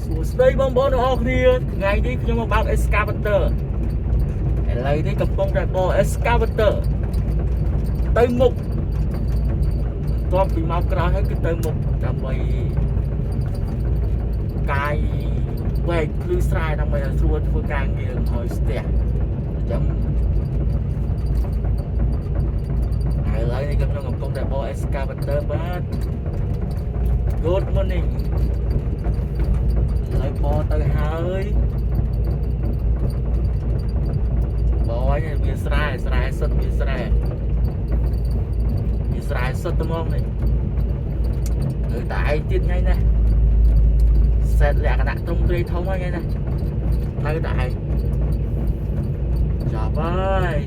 សួស្តីបងប្អូនទាំងអស់គ្នាថ្ងៃនេះខ្ញុំមកបើក Excavator ឥឡូវនេះកំពុងតែបក Excavator ទៅមុខតបពីមកក្រោយហើយគឺទៅមុខដើម្បីកាយវែកភ្លឺស្រែដើម្បីឲ្យស្រួលធ្វើការងារលំហយស្ទះអញ្ចឹងឥឡូវនេះខ្ញុំកំពុងតែបក Excavator បាទ Good morning ឥឡូវបកទៅហើយបកនេះវាស្រែសុទ្ធវាស្រែសុទ្ធត្មងនេះនៅតែឯងទៀតថ្ងៃណាសេតលក្ខណៈទ្រង់ទ្រាយធំហើយថ្ងៃណានៅតែឯងចាប់ហើយ